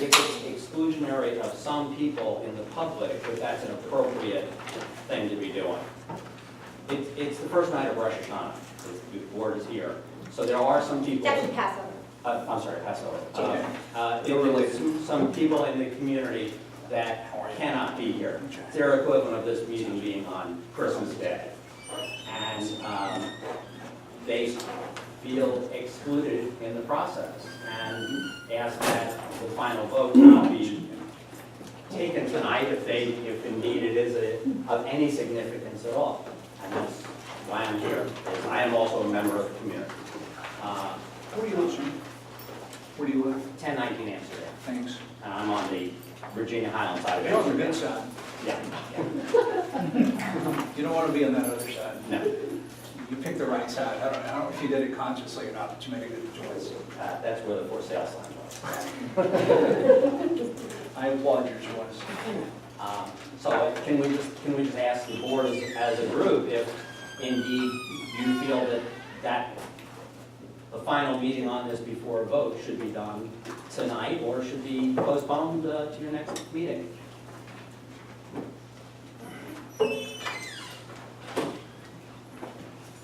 if it's exclusionary of some people in the public, that that's an appropriate thing to be doing. It's the first night of Rosh Hashanah, the board is here. So there are some people. That's in Passover. I'm sorry, Passover. Okay. Some people in the community that cannot be here. It's their equivalent of this meeting being on Christmas Day. And they feel excluded in the process and ask that the final vote not be taken tonight if indeed it is of any significance at all. And that's why I'm here, because I am also a member of the community. Where do you live, sir? Where do you live? 1019 Amsterdam. Thanks. And I'm on the Virginia-Highland side of it. You're on the good side. Yeah. You don't want to be on that other side. No, You picked the right side. I don't know if you did it consciously or not, but you made a good choice. that's where the for sale sign was. I applaud your choice. So can we just ask the board as a group if indeed you feel that the final meeting on this before a vote should be done tonight or should be postponed to your next meeting?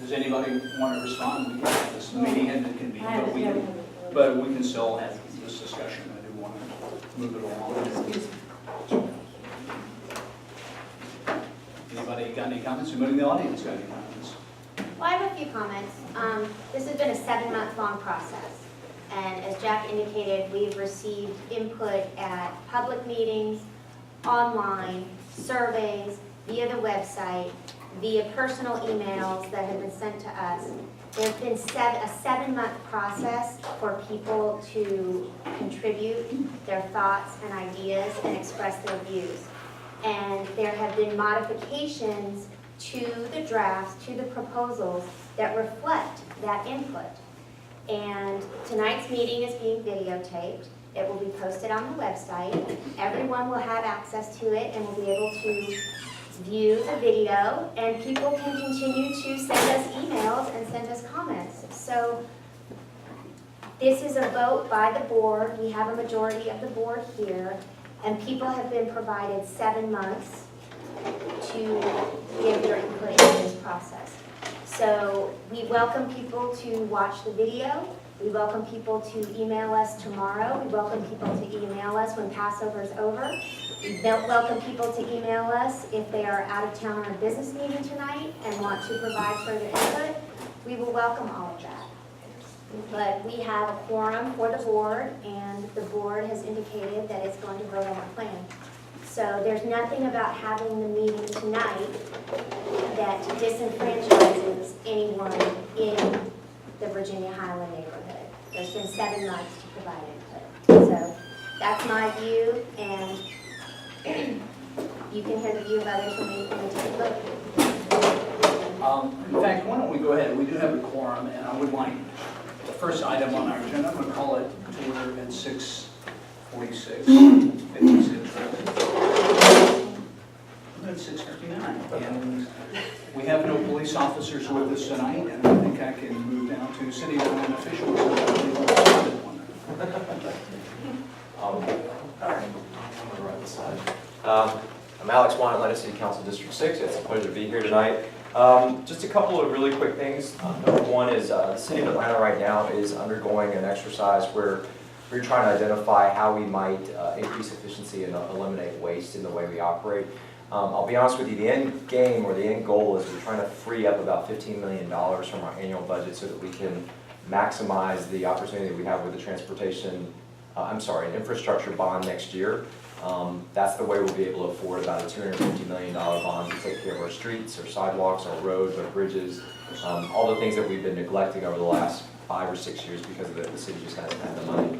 Does anybody want to respond? This meeting hasn't convened, but we can still have this discussion. I do want to move it along. Anybody got any comments? Anybody in the audience got any comments? Well, I have a few comments. This has been a 7-month-long process. And as Jack indicated, we've received input at public meetings, online, surveys, via the website, via personal emails that have been sent to us. There's been a 7-month process for people to contribute their thoughts and ideas and express their views. And there have been modifications to the drafts, to the proposals that reflect that input. And tonight's meeting is being videotaped. It will be posted on the website. Everyone will have access to it and will be able to view the video, and people can continue to send us emails and send us comments. So this is a vote by the board. We have a majority of the board here, and people have been provided 7 months to give their input into this process. So we welcome people to watch the video. We welcome people to email us tomorrow. We welcome people to email us when Passover is over. We welcome people to email us if they are out of town on a business meeting tonight and want to provide further input. We will welcome all of that. But we have a quorum for the board, and the board has indicated that it's going to vote on the plan. So there's nothing about having the meeting tonight that disenfranchises anyone in the Virginia-Highland neighborhood. There's been 7 months to provide input. So that's my view, and you can hear the view of others when we take a vote. In fact, why don't we go ahead? We do have a quorum, and I would like the first item on our agenda. I'm going to call it to order at 6:46. 56. It's 6:59, and we have no police officers with us tonight, and I think I can move down to city government officials. All right. I'm going to run this side. I'm Alex Wine, Atlanta City Council District 6. It's a pleasure to be here tonight. Just a couple of really quick things. Number one is the city of Atlanta right now is undergoing an exercise where we're trying to identify how we might increase efficiency and eliminate waste in the way we operate. I'll be honest with you, the end game or the end goal is we're trying to free up about $15 million from our annual budget so that we can maximize the opportunity that we have with the an infrastructure bond next year. That's the way we'll be able to afford about a $250 million bond to take care of our streets, our sidewalks, our roads, our bridges, all the things that we've been neglecting over the last 5 or 6 years because of the city just hasn't had the money.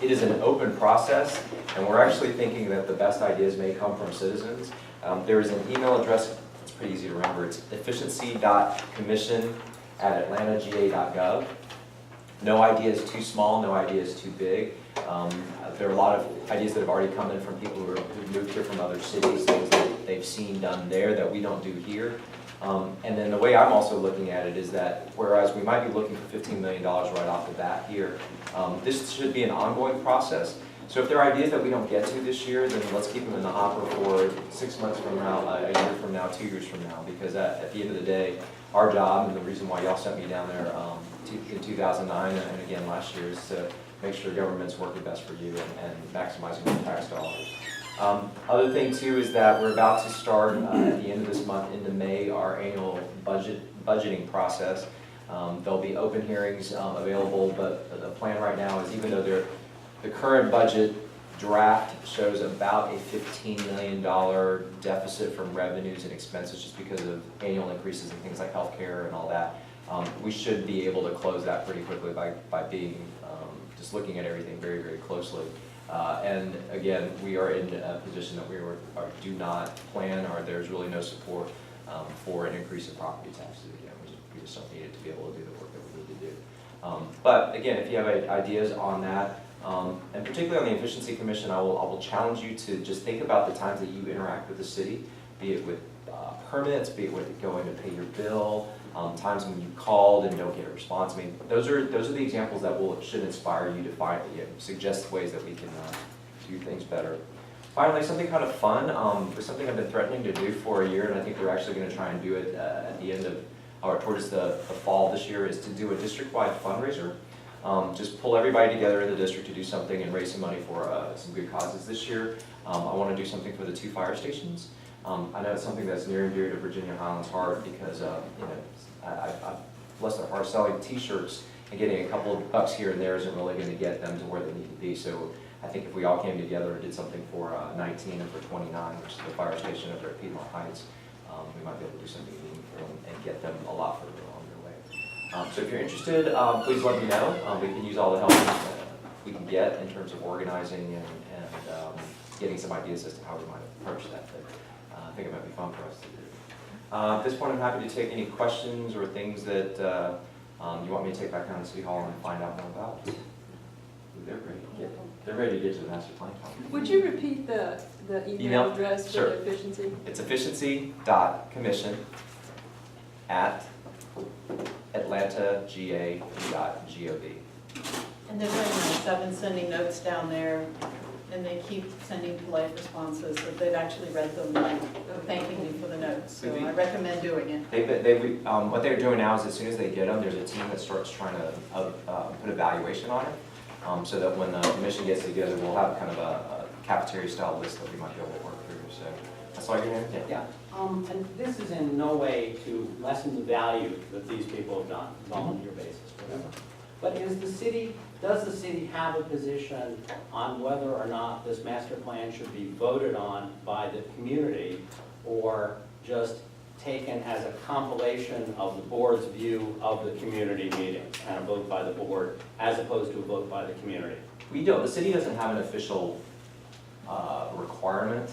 It is an open process, and we're actually thinking that the best ideas may come from citizens. There is an email address, it's pretty easy to remember, it's efficiency.commission@atlantagA.gov. No idea is too small, no idea is too big. There are a lot of ideas that have already come in from people who've moved here from other cities, things that they've seen done there that we don't do here. And then the way I'm also looking at it is that whereas we might be looking for $15 million right off the bat here, this should be an ongoing process. So if there are ideas that we don't get to this year, then let's keep them in the hopper for 6 months from now, a year from now, 2 years from now, because at the end of the day, our job, and the reason why y'all sent me down there in 2009 and again last year, is to make sure government's working best for you and maximizing your tax dollars. Other thing too is that we're about to start at the end of this month into May our annual budgeting process. There'll be open hearings available, but the plan right now is, even though the current budget draft shows about a $15 million deficit from revenues and expenses just because of annual increases in things like healthcare and all that, we should be able to close that pretty quickly by being just looking at everything very, very closely. And again, we are in a position that we do not plan, or there's really no support for an increase in property taxes. Again, we just don't need it to be able to do the work that we need to do. But again, if you have ideas on that, and particularly on the Efficiency Commission, I will challenge you to just think about the times that you interact with the city, be it with permits, be it with going to pay your bill, times when you called and don't get a response. I mean, those are the examples that should inspire you to suggest ways that we can do things better. Finally, something kind of fun, was something I've been threatening to do for a year, and I think we're actually going to try and do it at the end of, or towards the fall this year, is to do a district-wide fundraiser. Just pull everybody together in the district to do something and raise some money for some good causes this year. I want to do something for the 2 fire stations. I know it's something that's near and dear to Virginia-Highland's heart because, I bless their heart, selling t-shirts and getting a couple of bucks here and there isn't really going to get them to where they need to be. So I think if we all came together and did something for 19 and for 29, which is the fire station up there at Piedmont Heights, we might be able to do something for them and get them a lot further on their way. So if you're interested, please let me know. We can use all the help we can get in terms of organizing and getting some ideas as to how we might approach that. But I think it might be fun for us to do. At this point, I'm happy to take any questions or things that you want me to take back down to City Hall and find out more about. They're ready. They're ready to get to the master plan. Would you repeat the email address for Sure. the efficiency? It's efficiency.commission@atlantagae.gov. And they're doing nice. I've been sending notes down there, and they keep sending polite responses, that they've actually read them, like thanking me for the notes. So I recommend doing it. What they're doing now is as soon as they get them, there's a team that starts trying to put evaluation on it, so that when the commission gets together, we'll have kind of a cafeteria-style list that we might be able to work through. So that's all you're going to get. Yeah, and this is in no way to lessen the value that these people have done, volunteer basis, whatever. But does the city have a position on whether or not this master plan should be voted on by the community, or just taken as a compilation of the board's view of the community meeting and a vote by the board, as opposed to a vote by the community? The city doesn't have an official requirement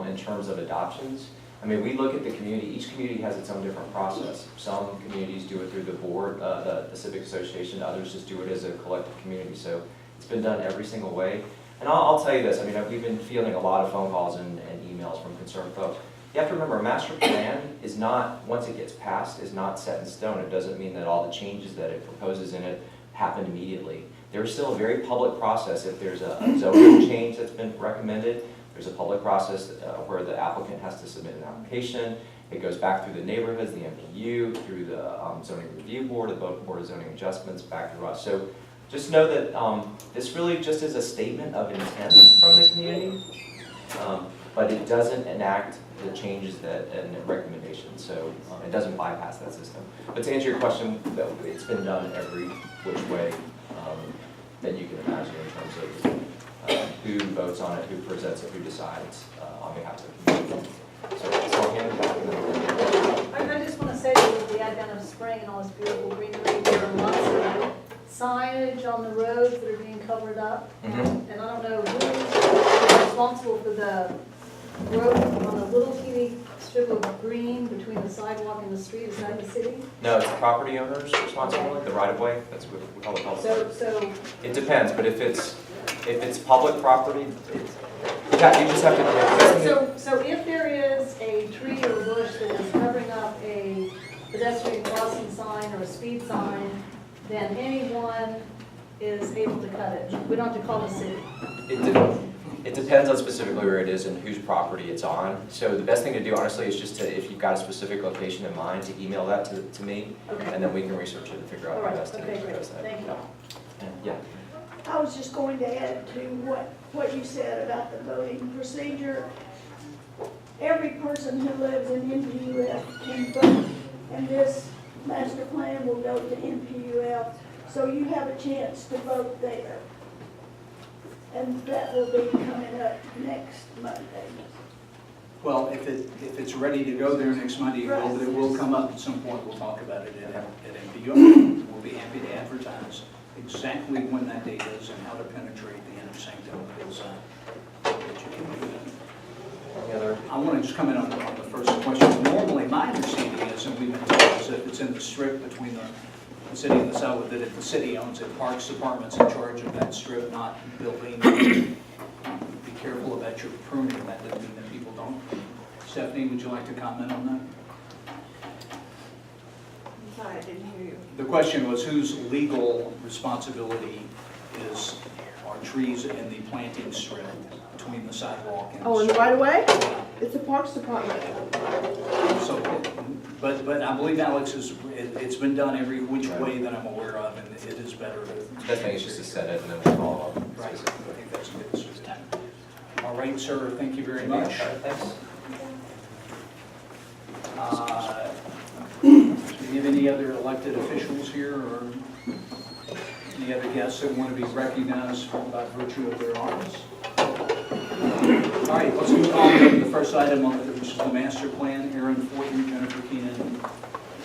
in terms of adoptions. I mean, we look at the community, each community has its own different process. Some communities do it through the board, the Civic Association, others just do it as a collective community. So it's been done every single way. And I'll tell you this, I mean, we've been fielding a lot of phone calls and emails from concerned folks. You have to remember, a master plan is not, once it gets passed, is not set in stone. It doesn't mean that all the changes that it proposes in it happen immediately. There's still a very public process. If there's a zoning change that's been recommended, there's a public process where the applicant has to submit an application. It goes back through the neighborhoods, the MPU, through the zoning review board, the board of zoning adjustments, back through us. So just know that this really just is a statement of intent from the community, but it doesn't enact the changes and the recommendations. So it doesn't bypass that system. But to answer your question, it's been done every which way that you can imagine in terms of who votes on it, who presents it, who decides on behalf of the community. So I'll hand it back. I just want to say that with the advent of spring and all this beautiful greenery, there are lots of signage on the roads that are being covered up. And I don't know who's responsible for the road on the little teeny strip of green between the sidewalk and the street. Is that the city? No, it's the property owner's responsibility, the right-of-way. That's what we call it. So It depends, but if it's public property, you just have to. So if there is a tree or a bush that is covering up a pedestrian crossing sign or a speed sign, then anyone is able to cut it. We don't have to call the city. It depends on specifically where it is and whose property it's on. So the best thing to do, honestly, is just to, if you've got a specific location in mind, to email that to me, Okay. and then we can research it and figure out All how right, best to okay, great. address that. Thank you. Yeah. I was just going to add to what you said about the voting procedure. Every person who lives in NPUF can vote, and this master plan will go to NPUF, so you have a chance to vote there. And that will be coming up next Monday. Well, if it's ready to go there next Monday, it will come up at some point. We'll talk about it at MPU. We'll be happy to advertise exactly when that date is and how to penetrate the inner sanctum of Hillside. That you can do that. Any other? I want to just comment on the first question. Normally, my understanding is, and we've been told, is that it's in the strip between the city and the south, that if the city owns it, Parks Department's in charge of that strip, not building. Be careful about your pruning. That doesn't mean that people don't. Stephanie, would you like to comment on that? I'm sorry, I didn't hear you. The question was whose legal responsibility are trees in the planting strip between the sidewalk and the Oh, in the street? right of way? It's the Parks Department. So, but I believe Alex it's been done every which way that I'm aware of, and it is better to. The best thing is just to set it and then we'll follow up. Right, I think that's good. All right, sir, thank you very much. Thanks. Do you have any other elected officials here, or any other guests that want to be recognized by virtue of their office? All right, let's move on to the first item on which is the master plan. Aaron Fortin, Jennifer Keenan,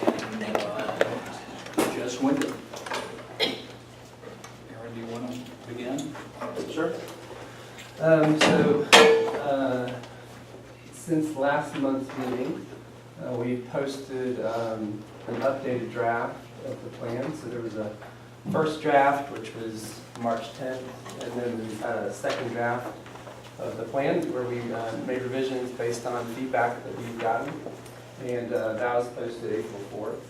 and Jess Winder. Aaron, do you want to begin? Sure. Since last month's meeting, we posted an updated draft of the plan. So there was a first draft, which was March 10th, and then we had a second draft of the plan where we made revisions based on feedback that we've gotten. And that was posted April 4th.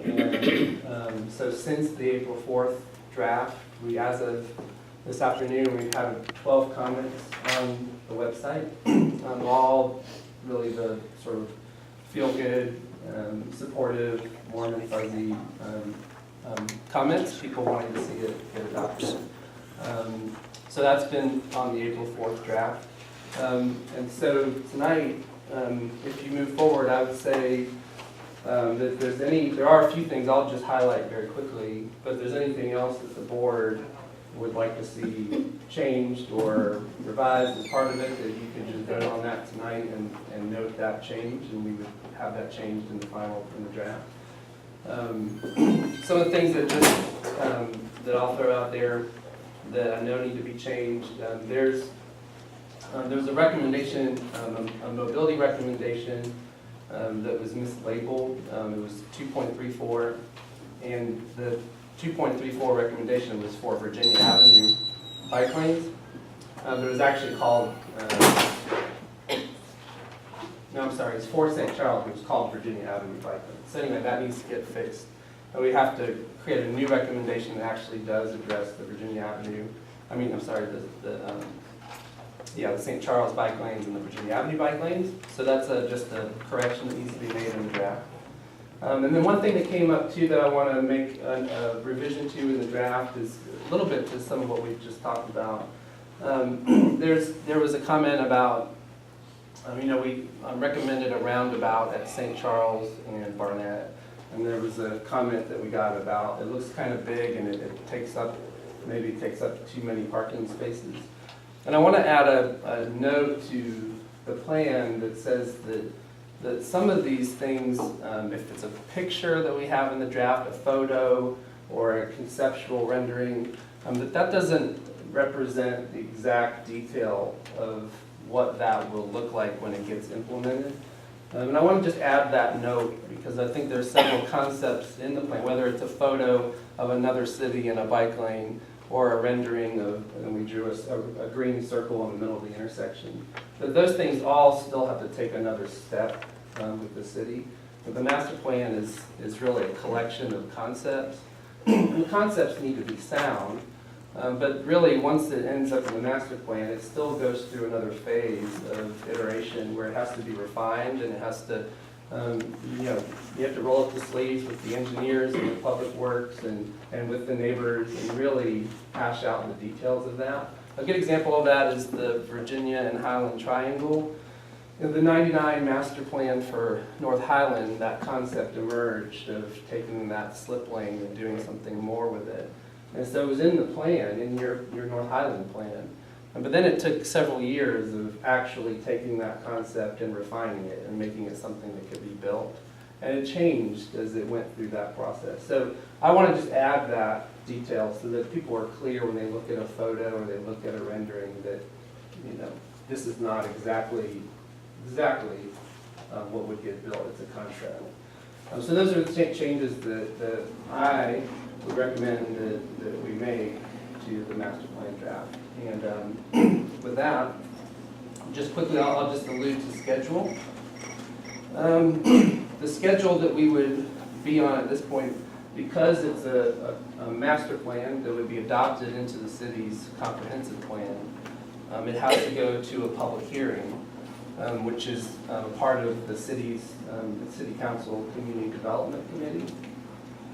And so since the April 4th draft, as of this afternoon, we've had 12 comments on the website, all really the sort of feel-good, supportive, warm and fuzzy comments, people wanting to see it get adopted. So that's been on the April 4th draft. And so tonight, if you move forward, I would say that there are a few things I'll just highlight very quickly, but if there's anything else that the board would like to see changed or revised as part of it, that you can just vote on that tonight and note that change, and we would have that changed in the draft. Some of the things that I'll throw out there that I know need to be changed. There was a recommendation, a mobility recommendation that was mislabeled. It was 2.34, and the 2.34 recommendation was for Virginia Avenue bike lanes. But it was actually called, it's for St. Charles, but it's called Virginia Avenue bike lanes. So anyway, that needs to get fixed. And we have to create a new recommendation that actually does address the Virginia Avenue, the St. Charles bike lanes and the Virginia Avenue bike lanes. So that's just a correction that needs to be made in the draft. And then one thing that came up too that I want to make a revision to in the draft is a little bit to some of what we've just talked about. There was a comment about, we recommended a roundabout at St. Charles and Barnett. And there was a comment that we got about, it looks kind of big and it takes up too many parking spaces. And I want to add a note to the plan that says that some of these things, if it's a picture that we have in the draft, a photo or a conceptual rendering, that doesn't represent the exact detail of what that will look like when it gets implemented. And I want to just add that note because I think there's several concepts in the plan, whether it's a photo of another city in a bike lane or a rendering of, and we drew a green circle in the middle of the intersection. But those things all still have to take another step with the city. But the master plan is really a collection of concepts. And the concepts need to be sound, But really, once it ends up in the master plan, it still goes through another phase of iteration where it has to be refined and it has to, you know, you have to roll up the sleeves with the engineers and the public works and with the neighbors and really hash out the details of that. A good example of that is the Virginia-Highland triangle. In the '99 master plan for North Highland, that concept emerged of taking that slip lane and doing something more with it. And so it was in the plan, in your North Highland plan. But then it took several years of actually taking that concept and refining it and making it something that could be built. And it changed as it went through that process. So I want to just add that detail so that people are clear when they look at a photo or they look at a rendering that, you know, this is not exactly what would get built. It's a contract. So those are the changes that I would recommend that we make to the master plan draft. And with that, just quickly, I'll just allude to schedule. The schedule that we would be on at this point, because it's a master plan that would be adopted into the city's comprehensive plan, it has to go to a public hearing, which is part of the city council community development committee.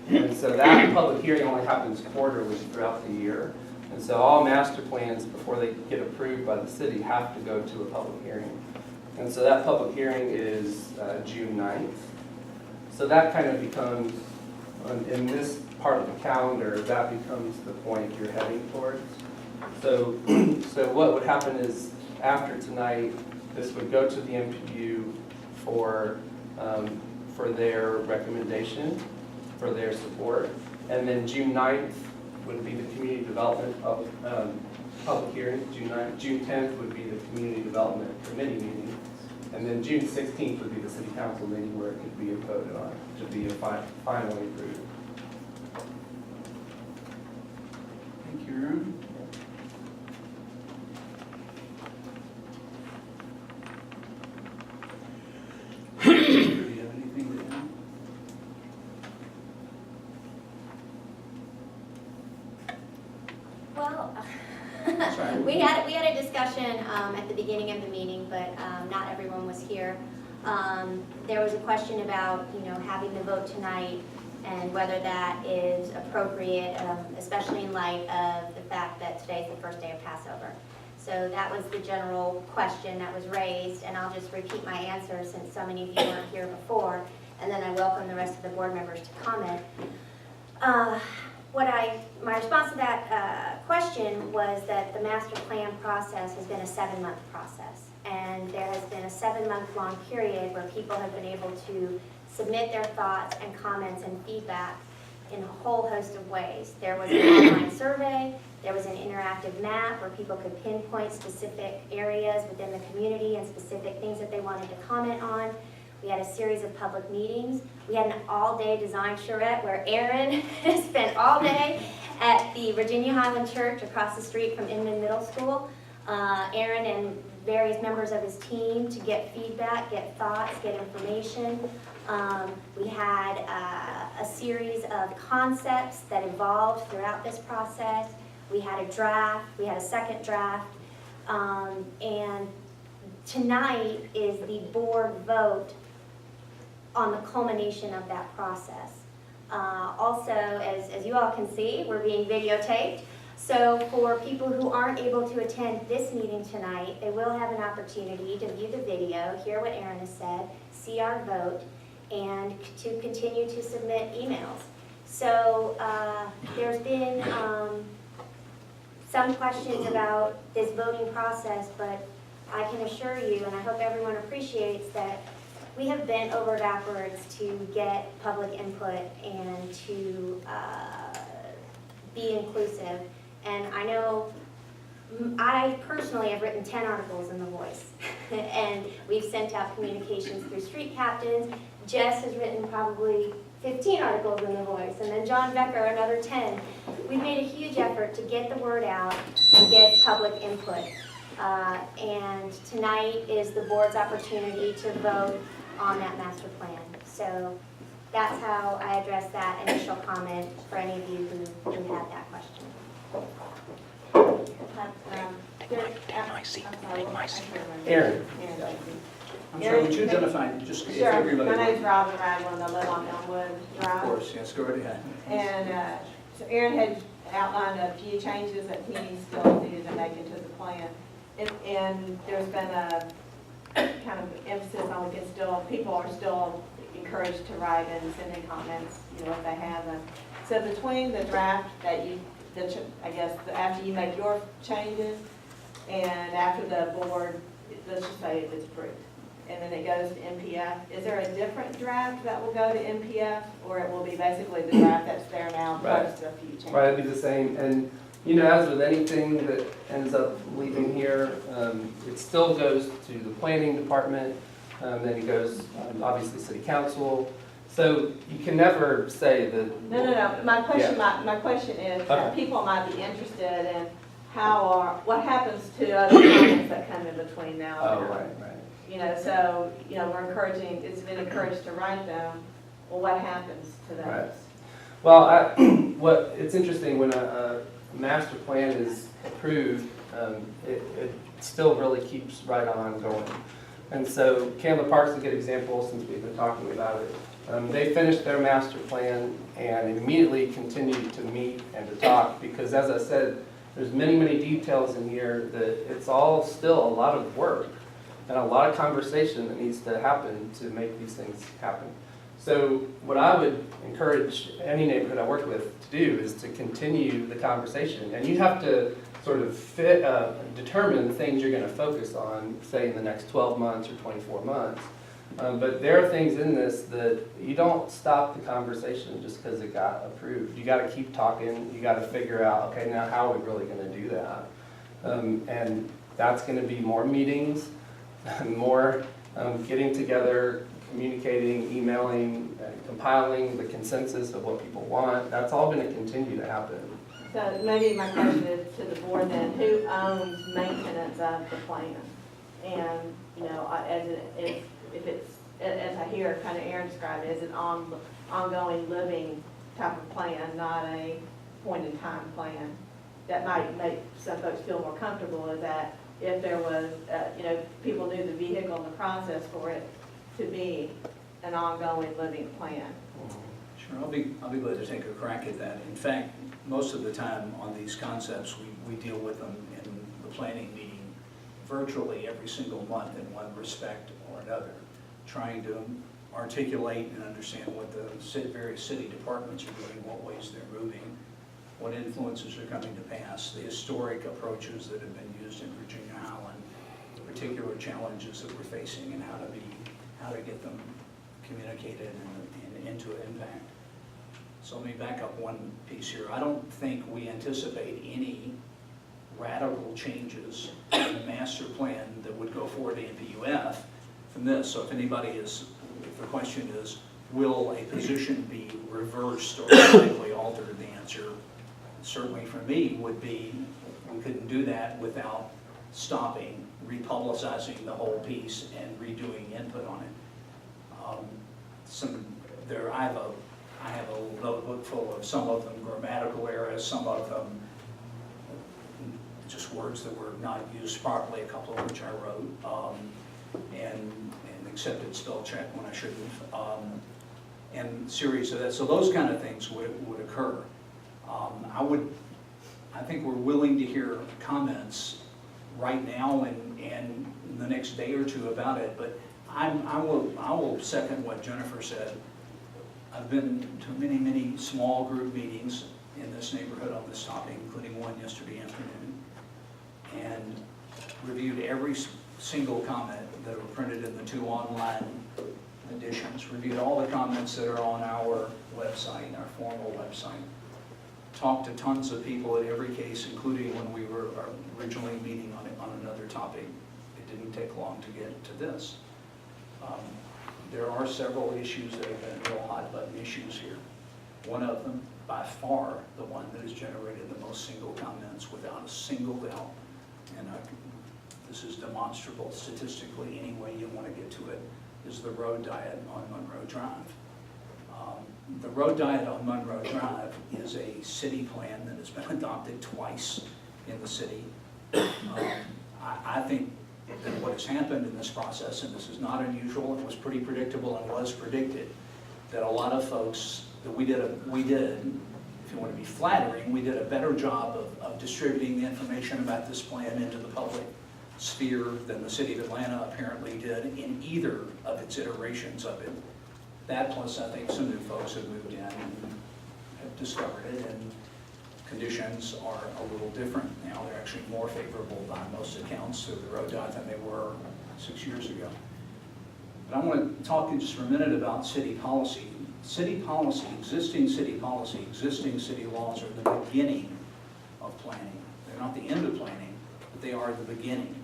And so that public hearing only happens quarterly throughout the year. And so all master plans, before they get approved by the city, have to go to a public hearing. And so that public hearing is June 9th. So that kind of becomes, in this part of the calendar, that becomes the point you're heading towards. So what would happen is, after tonight, this would go to the MPU for their recommendation, for their support. And then June 9th would be the community development public hearing. June 10th would be the community development committee meeting. And then June 16th would be the city council meeting where it could be voted on to be finally approved. Thank you, Aaron. Do you have anything to add? Well, Sorry. we had a discussion at the beginning of the meeting, but not everyone was here. There was a question about, having the vote tonight and whether that is appropriate, especially in light of the fact that today's the first day of Passover. So that was the general question that was raised, and I'll just repeat my answer since so many of you weren't here before, and then I welcome the rest of the board members to comment. My response to that question was that the master plan process has been a 7-month process, and there has been a 7-month-long period where people have been able to submit their thoughts and comments and feedback in a whole host of ways. There was an online survey, there was an interactive map where people could pinpoint specific areas within the community and specific things that they wanted to comment on. We had a series of public meetings. We had an all-day design charrette where Aaron spent all day at the Virginia-Highland Church across the street from Inman Middle School. Aaron and various members of his team to get feedback, get thoughts, get information. We had a series of concepts that evolved throughout this process. We had a draft, we had a second draft, and tonight is the board vote on the culmination of that process. Also, as you all can see, we're being videotaped. So for people who aren't able to attend this meeting tonight, they will have an opportunity to view the video, hear what Aaron has said, see our vote, and to continue to submit emails. So there's been some questions about this voting process, but I can assure you, and I hope everyone appreciates, that we have bent over backwards to get public input and to be inclusive. And I know I personally have written 10 articles in The Voice, and we've sent out communications through street captains. Jess has written probably 15 articles in The Voice, and then John Becker another 10. We've made a huge effort to get the word out and get public input. And tonight is the board's opportunity to vote on that master plan. So that's how I address that initial comment for any of you who had that question. I'm sorry, I can't remember. Aaron. Aaron. I'm sorry, would you identify, just if Sure, everybody. my name's Robin Ragland, I live on Elmwood Of Drive. course, yes, go right ahead. And so Aaron had outlined a few changes that he still needed to make into the plan. And there's been a kind of emphasis on people are still encouraged to write and send in comments, if they have them. So between the draft I guess, after you make your changes and after the board, let's just say it's approved, and then it goes to MPF, is there a different draft that will go to MPF, or it will be basically the draft that's there now, plus a few changes? Right, it'd be the same, and as with anything that ends up leaving here, it still goes to the planning department, then it goes, obviously, city council, so you can never say that. No, my question is, that people might be interested in what happens to other comments that come in between now and now. Oh, right. So, we're encouraging, it's been encouraged to write them, well, what happens to those? Right. Well, it's interesting, when a master plan is approved, it still really keeps right on going. And so Candler Park's a good example, since we've been talking about it. They finished their master plan and immediately continued to meet and to talk, because as I said, there's many, many details in here that it's all still a lot of work and a lot of conversation that needs to happen to make these things happen. So what I would encourage any neighborhood I work with to do is to continue the conversation. And you have to sort of determine the things you're going to focus on, say in the next 12 months or 24 months. But there are things in this that you don't stop the conversation just because it got approved. You got to keep talking. You got to figure out, okay, now how are we really going to do that? And that's going to be more meetings, more getting together, communicating, emailing, compiling the consensus of what people want. That's all going to continue to happen. So maybe my question is to the board then, who owns maintenance of the plan? And, if it's, as I hear kind of Aaron described it, as an ongoing living type of plan, not a point-in-time plan. That might make some folks feel more comfortable, is that if there was, people knew the vehicle and the process for it to be an ongoing living plan. Sure, I'll be glad to take a crack at that. In fact, most of the time on these concepts, we deal with them in the planning meeting virtually every single month in one respect or another, trying to articulate and understand what the various city departments are doing, what ways they're moving, what influences are coming to pass, the historic approaches that have been used in Virginia-Highland, the particular challenges that we're facing, and how to get them communicated and into an impact. So let me back up one piece here. I don't think we anticipate any radical changes in the master plan that would go forward to NPUF from this. So if the question is, will a position be reversed or radically altered, the answer certainly for me would be, we couldn't do that without stopping, republicizing the whole piece and redoing input on it. I have a notebook full of some of them grammatical errors, some of them just words that were not used properly, a couple of which I wrote, and accepted spell check when I shouldn't, and series of that. So those kind of things would occur. I think we're willing to hear comments right now and in the next day or two about it, but I will second what Jennifer said. I've been to many, many small group meetings in this neighborhood on this topic, including one yesterday afternoon, and reviewed every single comment that were printed in the 2 online editions, reviewed all the comments that are on our website, our formal website, talked to tons of people at every case, including when we were originally meeting on another topic. It didn't take long to get to this. There are several issues that have been real hot button issues here. One of them, by far, the one that has generated the most single comments without a single doubt, and this is demonstrable statistically any way you want to get to it, is the road diet on Monroe Drive. The road diet on Monroe Drive is a city plan that has been adopted twice in the city. I think that what has happened in this process, and this is not unusual, it was pretty predictable and was predicted, that a lot of folks, that we did, if you want to be flattering, we did a better job of distributing the information about this plan into the public sphere than the city of Atlanta apparently did in either of its iterations of it. That plus I think some new folks have moved in and have discovered it, and conditions are a little different now. They're actually more favorable by most accounts to the road dot than they were 6 years ago. But I want to talk just for a minute about city policy. City policy, existing city laws are the beginning of planning. They're not the end of planning, but they are the beginning.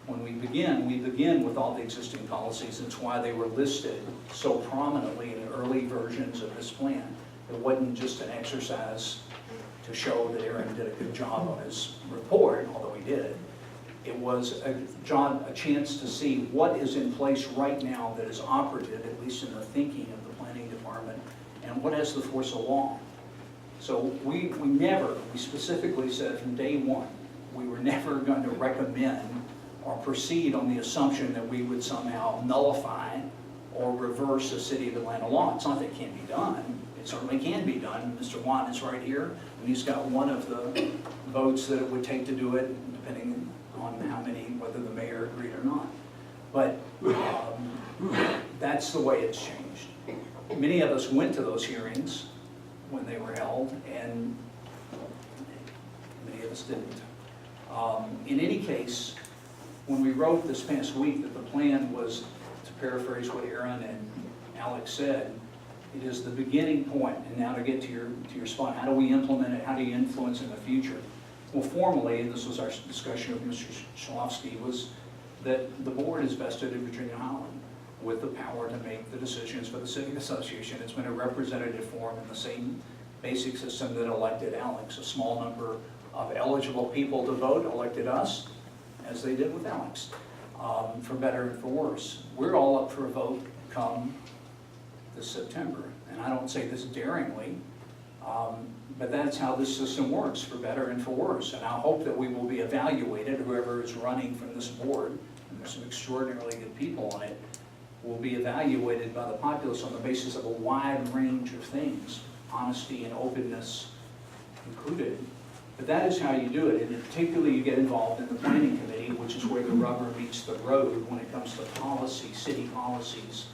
When we begin with all the existing policies. That's why they were listed so prominently in the early versions of this plan. It wasn't just an exercise to show that Aaron did a good job on his report, although he did. It was a chance to see what is in place right now that is operative, at least in the thinking of the planning department, and what has the force of law. So we specifically said from day one, we were never going to recommend or proceed on the assumption that we would somehow nullify or reverse a city of Atlanta law. It's not that it can't be done. It certainly can be done. Mr. Watt is right here, and he's got one of the votes that it would take to do it, depending on whether the mayor agreed or not. But that's the way it's changed. Many of us went to those hearings when they were held, and many of us didn't. In any case, when we wrote this past week that the plan was, to paraphrase what Aaron and Alex said, it is the beginning point. And now to get to your spot, how do we implement it? How do you influence in the future? Well, formally, and this was our discussion with Mr. Schlofsky, was that the board is vested in Virginia-Highland with the power to make the decisions for the city association. It's been a representative form in the same basic system that elected Alex. A small number of eligible people to vote elected us, as they did with Alex, for better and for worse. We're all up for a vote come this September. And I don't say this daringly, but that's how this system works, for better and for worse. And I hope that we will be evaluated, whoever is running from this board, and there's some extraordinarily good people on it, will be evaluated by the populace on the basis of a wide range of things, honesty and openness included. But that is how you do it, and particularly you get involved in the planning committee, which is where the rubber meets the road when it comes to policy, city policies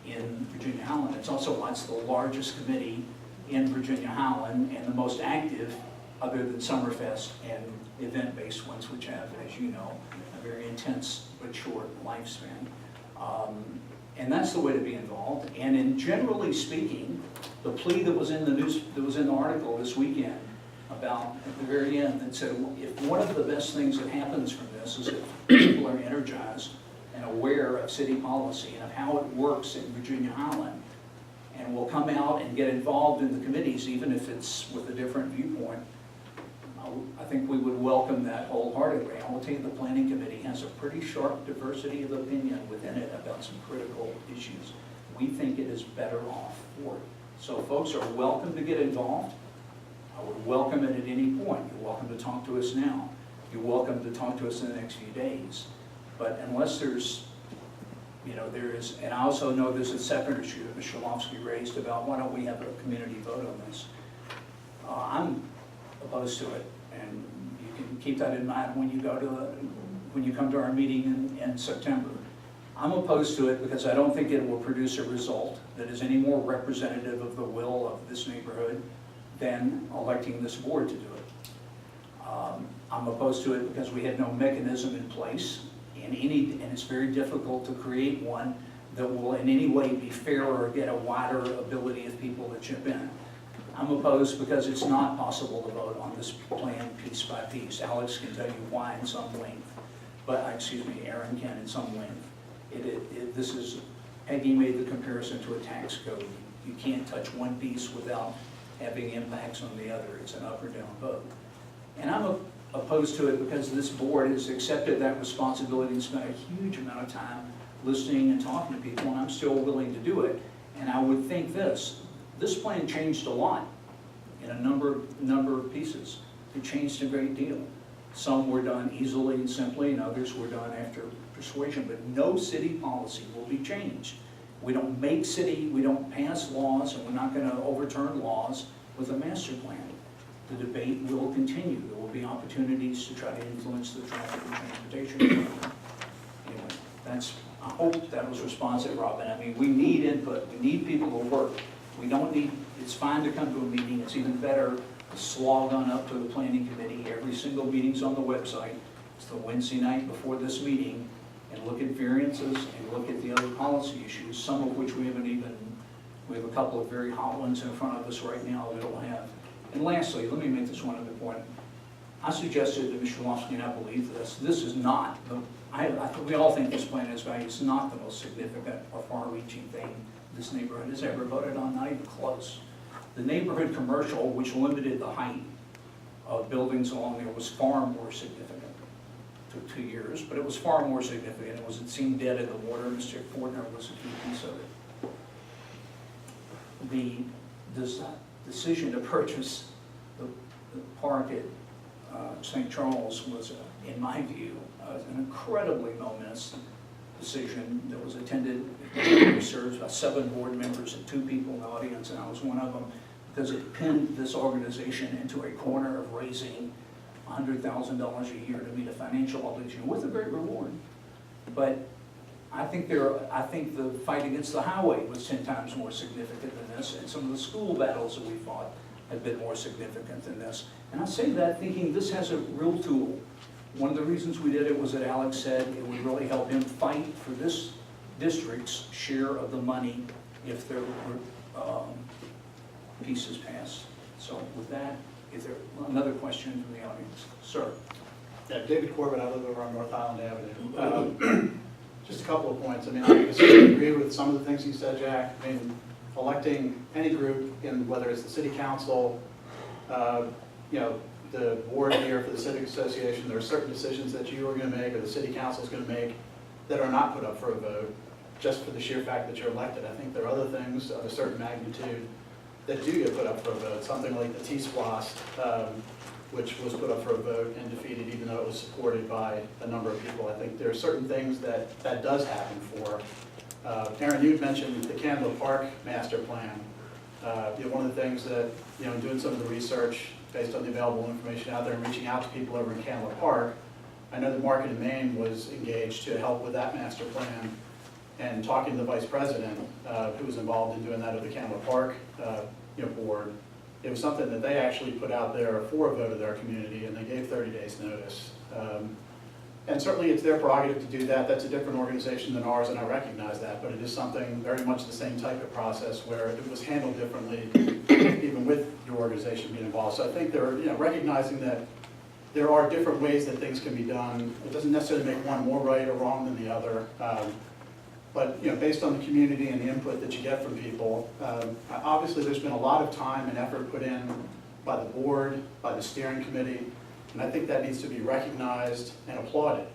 in Virginia-Highland. It's also why it's the largest committee in Virginia-Highland and the most active, other than Summerfest and event-based ones, which have, as you know, a very intense but short lifespan. And that's the way to be involved. And in generally speaking, the plea that was in the news, that was in the article this weekend, about at the very end, that said if one of the best things that happens from this is if people are energized and aware of city policy and of how it works in Virginia-Highland, and will come out and get involved in the committees, even if it's with a different viewpoint, I think we would welcome that wholeheartedly. I will tell you, the planning committee has a pretty sharp diversity of opinion within it about some critical issues. We think it is better off for it. So folks are welcome to get involved. I would welcome it at any point. You're welcome to talk to us now. You're welcome to talk to us in the next few days. But unless there's, and I also know there's a separate issue that Mr. Schlofsky raised about why don't we have a community vote on this. I'm opposed to it, and you can keep that in mind when you come to our meeting in September. I'm opposed to it because I don't think it will produce a result that is any more representative of the will of this neighborhood than electing this board to do it. I'm opposed to it because we had no mechanism in place, and it's very difficult to create one that will in any way be fair or get a wider ability of people to chip in. I'm opposed because it's not possible to vote on this plan piece by piece. Alex can tell you why in some length, Aaron can in some length. Peggy made the comparison to a tax code. You can't touch one piece without having impacts on the other. It's an up or down vote. And I'm opposed to it because this board has accepted that responsibility and spent a huge amount of time listening and talking to people, and I'm still willing to do it. And I would think this plan changed a lot in a number of pieces. It changed a great deal. Some were done easily and simply, and others were done after persuasion, but no city policy will be changed. We don't we don't pass laws, and we're not gonna overturn laws with a master plan. The debate will continue. There will be opportunities to try to influence the traffic and transportation. Anyway, I hope that was responsive, Robin. I mean, we need input. We need people to work. We don't need, it's fine to come to a meeting. It's even better to slog on up to the planning committee. Every single meeting's on the website. It's the Wednesday night before this meeting, and look at variances and look at the other policy issues, some of which we haven't even, we have a couple of very hot ones in front of us right now that we'll have. And lastly, let me make this one other point. I suggested to Mr. Lofsky, and I believe this is not, we all think this plan has value. It's not the most significant or far-reaching thing this neighborhood has ever voted on, not even close. The neighborhood commercial, which limited the height of buildings along there, was far more significant. Took 2 years, but it was far more significant. It seemed dead in the water. Mr. Fortner was a key piece of it. The decision to purchase the park at St. Charles was, in my view, an incredibly momentous decision that was attended, served by 7 board members and 2 people in the audience, and I was one of them, because it pinned this organization into a corner of raising $100,000 a year to meet a financial obligation with a great reward. But I think the fight against the highway was 10 times more significant than this, and some of the school battles that we fought have been more significant than this. And I say that thinking this has a real tool. One of the reasons we did it was that Alex said it would really help him fight for this district's share of the money if there were pieces passed. So with that, is there another question from the audience? Sir. Yeah, David Corbett, I live over on North Island Avenue. Just a couple of points. I mean, I certainly agree with some of the things you said, Jack. I mean, electing any group, in whether it's the city council, the board here for the civic association, there are certain decisions that you are going to make or the city council is going to make that are not put up for a vote just for the sheer fact that you're elected. I think there are other things of a certain magnitude that do get put up for a vote, something like the T-SPLOST, which was put up for a vote and defeated even though it was supported by a number of people. I think there are certain things that does happen for. Aaron, you mentioned the Candler Park master plan. One of the things that, in doing some of the research based on the available information out there and reaching out to people over in Candler Park, I know that Market and Maine was engaged to help with that master plan, and talking to the vice president who was involved in doing that of the Candler Park board, it was something that they actually put out there for a vote of their community, and they gave 30 days notice. And certainly it's their prerogative to do that. That's a different organization than ours, and I recognize that, but it is something very much the same type of process where it was handled differently, even with your organization being involved. So I think they're recognizing that there are different ways that things can be done. It doesn't necessarily make one more right or wrong than the other. But based on the community and the input that you get from people, obviously there's been a lot of time and effort put in by the board, by the steering committee, and I think that needs to be recognized and applauded.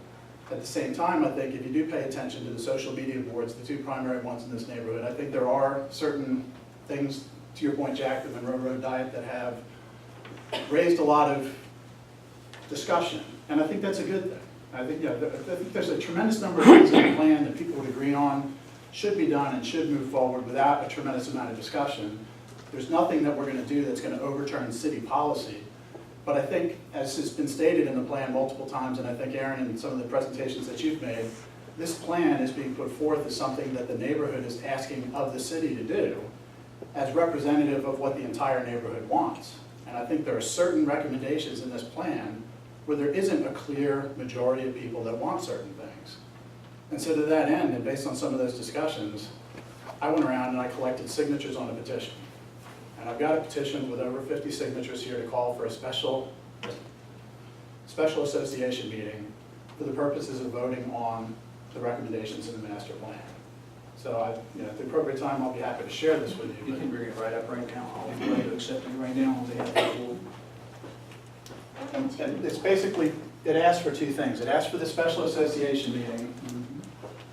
At the same time, I think if you do pay attention to the social media boards, the 2 primary ones in this neighborhood, I think there are certain things, to your point, Jack, the Monroe Road diet, that have raised a lot of discussion, and I think that's a good thing. I think, I think there's a tremendous number of things in the plan that people would agree on, should be done, and should move forward without a tremendous amount of discussion. There's nothing that we're going to do that's going to overturn city policy. But I think, as has been stated in the plan multiple times, and I think, Aaron, in some of the presentations that you've made, this plan is being put forth as something that the neighborhood is asking of the city to do as representative of what the entire neighborhood wants. And I think there are certain recommendations in this plan where there isn't a clear majority of people that want certain things. And so to that end, and based on some of those discussions, I went around and I collected signatures on a petition. And I've got a petition with over 50 signatures here to call for a special association meeting for the purposes of voting on the recommendations in the master plan. So at the appropriate time, I'll be happy to share this with you. You can bring it right up right now. I'll be glad to accept it right now on behalf of the board. And it's basically, it asks for 2 things. It asks for the special association meeting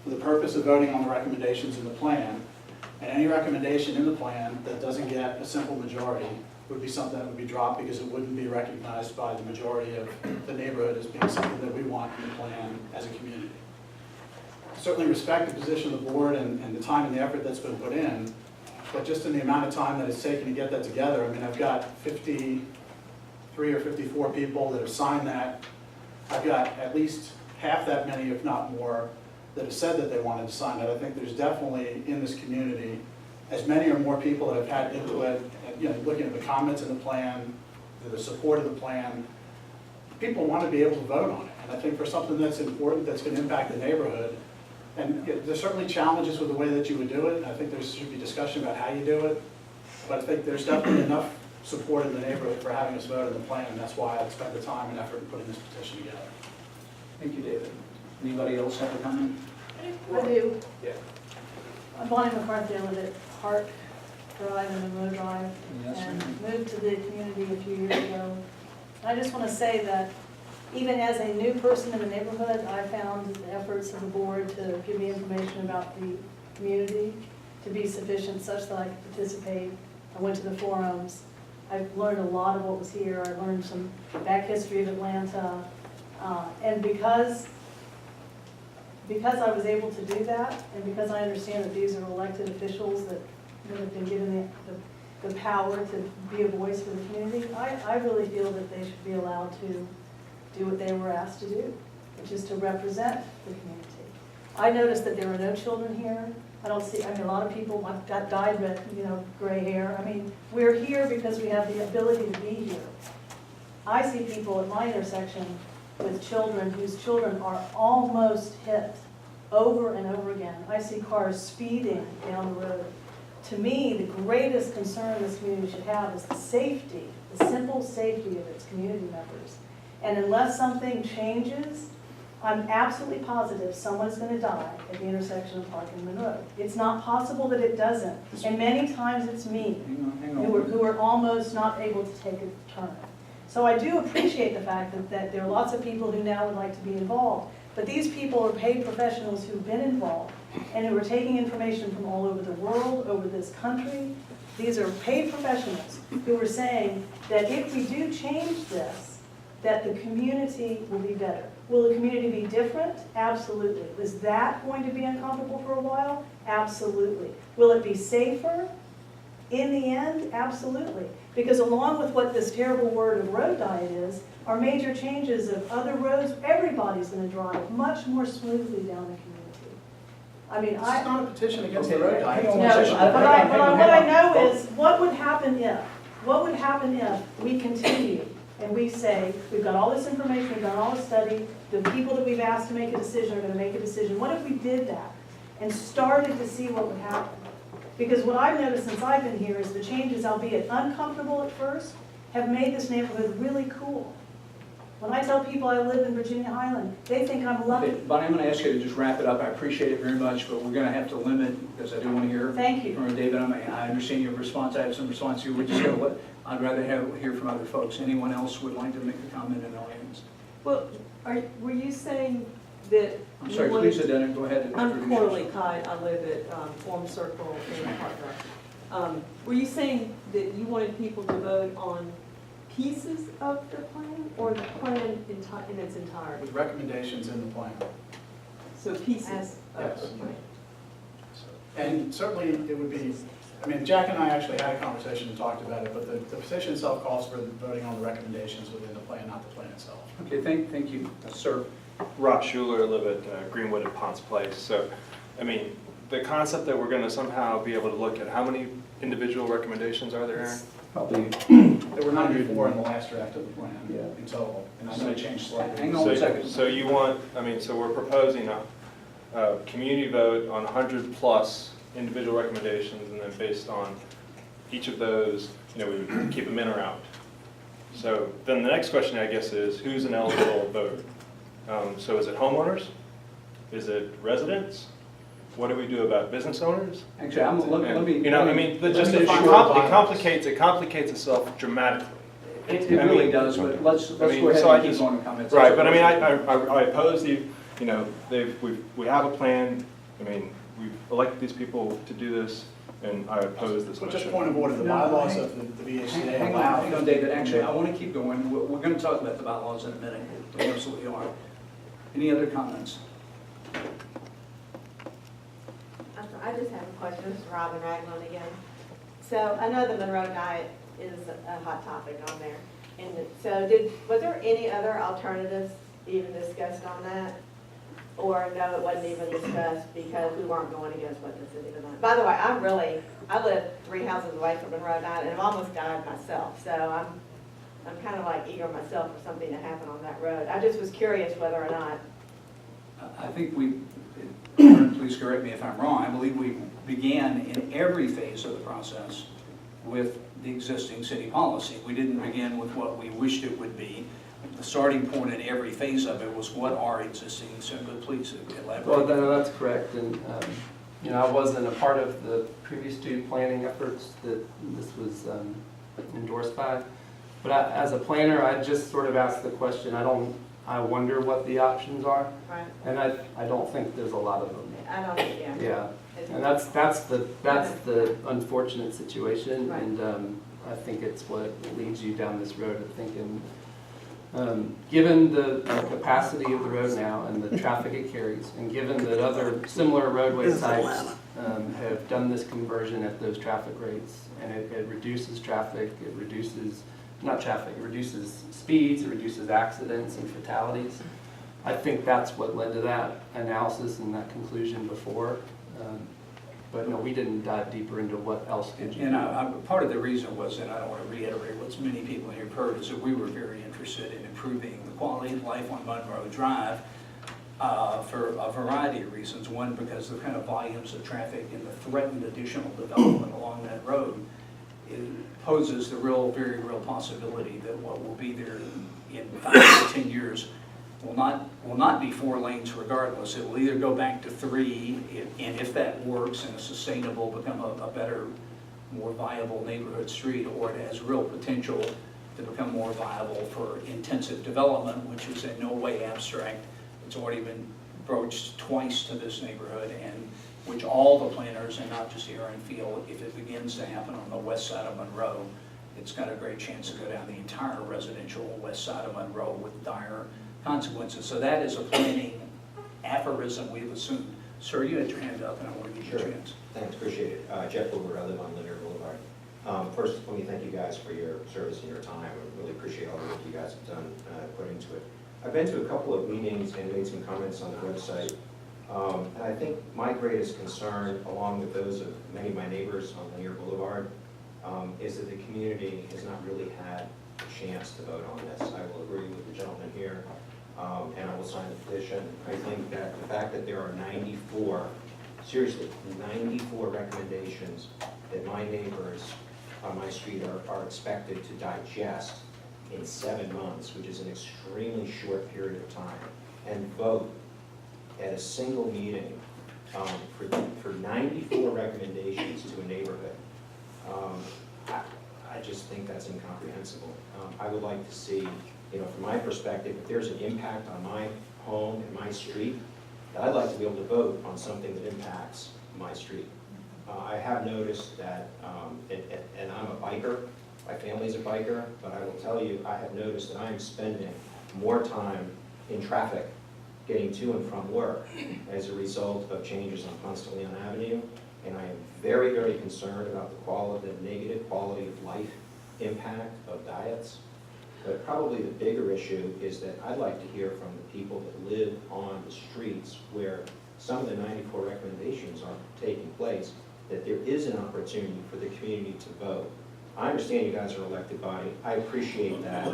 for the purpose of voting on the recommendations in the plan. And any recommendation in the plan that doesn't get a simple majority would be something that would be dropped because it wouldn't be recognized by the majority of the neighborhood as being something that we want in the plan as a community. Certainly respect the position of the board and the time and the effort that's been put in, but just in the amount of time that it's taken to get that together, I mean, I've got 53 or 54 people that have signed that. I've got at least half that many, if not more, that have said that they wanted to sign it. I think there's definitely in this community as many or more people that have had input, you know, looking at the comments in the plan, the support of the plan. People want to be able to vote on it. And I think for something that's important, that's going to impact the neighborhood, and there's certainly challenges with the way that you would do it. I think there should be discussion about how you do it. But I think there's definitely enough support in the neighborhood for having us vote on the plan, and that's why I spent the time and effort in putting this petition together. Thank you, David. Anybody else have a comment? I do. Yeah. I'm Bonnie McCarthy, I live at Park Drive and Monroe Drive, Yes, and ma'am. moved to the community a few years ago. I just want to say that even as a new person in the neighborhood, I found the efforts of the board to give me information about the community to be sufficient such that I could participate. I went to the forums. I've learned a lot of what was here. I learned some back history of Atlanta. And because I was able to do that, and because I understand that these are elected officials that have been given the power to be a voice for the community, I really feel that they should be allowed to do what they were asked to do, which is to represent the community. I noticed that there were no children here. I don't see, I mean, a lot of people, I've got dyed red, you know, gray hair. I mean, we're here because we have the ability to be here. I see people at my intersection with children whose children are almost hit over and over again. I see cars speeding down the road. To me, the greatest concern this community should have is the safety, the simple safety of its community members. And unless something changes, I'm absolutely positive someone's going to die at the intersection of Park and Monroe. It's not possible that it doesn't. And many times it's me who are almost not able to take a turn. So I do appreciate the fact that there are lots of people who now would like to be involved. But these people are paid professionals who've been involved and who are taking information from all over the world, over this country. These are paid professionals who are saying that if we do change this, that the community will be better. Will the community be different? Absolutely. Is that going to be uncomfortable for a while? Absolutely. Will it be safer? In the end, absolutely. Because along with what this terrible word of road diet is, are major changes of other roads. Everybody's going to drive much more smoothly down the community. I mean, It's not a petition against the Okay, road hang diet. on no, one second. what I know is, what would happen if we continue and we say, we've got all this information, we've done all this study, the people that we've asked to make a decision are going to make a decision. What if we did that and started to see what would happen? Because what I've noticed since I've been here is the changes, albeit uncomfortable at first, have made this neighborhood really cool. When I tell people I live in Virginia-Highland, they think I'm lucky. Okay, Bonnie, I'm going to ask you to just wrap it up. I appreciate it very much, but we're going to have to limit, because I do want to hear Thank you. from David. I understand your response. I have some response to you. We're just going to let, I'd rather hear from other folks. Anyone else would like to make a comment in the audience? Well, were you saying that? I'm sorry, please go ahead. I'm Coralie Kite, I live at Forum Circle in Park Drive. Were you saying that you wanted people to vote on pieces of the plan or the plan in its entirety? With recommendations in the plan. So pieces of Yes. the plan? And certainly it would be, I mean, Jack and I actually had a conversation and talked about it, but the petition itself calls for voting on the recommendations within the plan, not the plan itself. Okay, thank you. Sir. Rob Schuler, live at Greenwood at Ponce Place. So, I mean, the concept that we're going to somehow be able to look at how many individual recommendations are there, Aaron? Probably. There were 94 in the last draft of the plan in total, and I know it changed slightly. Hang on a second. So you want, I mean, so we're proposing a community vote on 100 plus individual recommendations, and then based on each of those, you know, we would keep them in or out. So then the next question, I guess, is who's an eligible voter? So is it homeowners? Is it residents? What do we do about business owners? Actually, let me. You know, I mean, it complicates itself dramatically. It really does, but let's go ahead and keep on the comments. Right, but I mean, I oppose you know, we have a plan. I mean, we've elected these people to do this. and I oppose this Well, motion. just point of order, the No, bylaws hang- of the VHCA Hang allow. on, David, actually, I want to keep going. We're going to talk about the bylaws in a minute. We absolutely are. Any other comments? I just have a question, this is Robin Ragland again. So I know the Monroe diet is a hot topic on there. And so was there any other alternatives even discussed on that? Or no, it wasn't even discussed because we weren't going against what the city did? By the way, I live 3 houses away from Monroe diet and I've almost died myself. So I'm kind of like eager myself for something to happen on that road. I just was curious whether or not. I think please correct me if I'm wrong, I believe we began in every phase of the process with the existing city policy. We didn't begin with what we wished it would be. The starting point in every phase of it was what are existing, so please elaborate. Well, no, that's correct, and, you know, I wasn't a part of the previous 2 planning efforts that this was endorsed by. But as a planner, I just sort of asked the question, I wonder what the options are, Right. and I don't think there's a lot of them. I don't, yeah. Yeah, and that's the unfortunate situation, Right. and I think it's what leads you down this road of thinking, given the capacity of the road now and the traffic it carries, and given that other similar roadway types have done this conversion at those traffic rates, and it reduces traffic, it reduces, not traffic, it reduces speeds, it reduces accidents and fatalities. I think that's what led to that analysis and that conclusion before. But no, we didn't dive deeper into what else could you do. And part of the reason was, and I don't want to reiterate what many people here have heard, is that we were very interested in improving the quality of life on Monroe Drive for a variety of reasons. One, because the kind of volumes of traffic and the threatened additional development along that road poses the very real possibility that what will be there in 5 to 10 years will not be 4 lanes regardless. It will either go back to 3, and if that works and is sustainable, become a better, more viable neighborhood street, or it has real potential to become more viable for intensive development, which is in no way abstract. It's already been broached twice to this neighborhood, and which all the planners, and not just Aaron, feel if it begins to happen on the west side of Monroe, it's got a great chance to go down the entire residential west side of Monroe with dire consequences. So that is a planning aphorism we've assumed. Sir, you had your hand up, and I want to give you a chance. Thanks, appreciate it. Jeff Boober, I live on Linear Boulevard. First, let me thank you guys for your service and your time. I really appreciate all the work you guys have done put into it. I've been to a couple of meetings and made some comments on the website. And I think my greatest concern, along with those of many of my neighbors on Linear Boulevard, is that the community has not really had a chance to vote on this. I will agree with the gentleman here, and I will sign the petition. I think that the fact that there are 94, seriously, 94 recommendations that my neighbors on my street are expected to digest in 7 months, which is an extremely short period of time, and vote at a single meeting for 94 recommendations to a neighborhood. I just think that's incomprehensible. I would like to see, from my perspective, if there's an impact on my home and my street, I'd like to be able to vote on something that impacts my street. I have noticed that, and I'm a biker, my family's a biker, but I will tell you, I have noticed that I am spending more time in traffic getting to and from work as a result of changes on Ponce de Leon Avenue, and I am very, very concerned about the negative quality of life impact of diets. But probably the bigger issue is that I'd like to hear from the people that live on the streets where some of the 94 recommendations are taking place, that there is an opportunity for the community to vote. I understand you guys are an elected body. I appreciate that.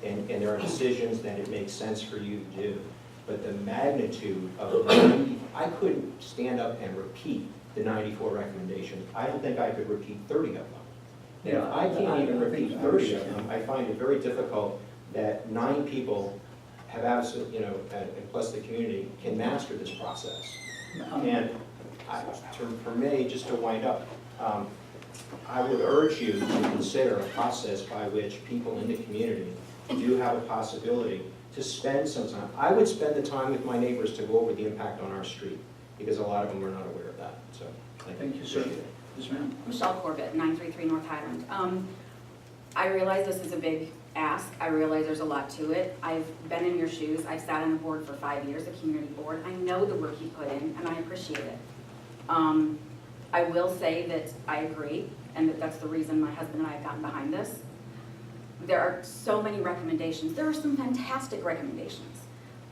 And there are decisions that it makes sense for you to do. But the magnitude of I couldn't stand up and repeat the 94 recommendations. I don't think I could repeat 30 of them. And if I can't even repeat 30 of them, I find it very difficult that 9 people have absolutely, and plus the community, can master this process. And for me, just to wind up, I would urge you to consider a process by which people in the community do have a possibility to spend some time. I would spend the time with my neighbors to go over the impact on our street, because a lot of them are not aware of that. So Thank you, sir. Yes, ma'am. Michelle Corbett, 933 North Highland. I realize this is a big ask. I realize there's a lot to it. I've been in your shoes. I've sat on the board for 5 years, the community board. I know the work you put in, and I appreciate it. I will say that I agree, and that's the reason my husband and I have gotten behind this. There are so many recommendations. There are some fantastic recommendations.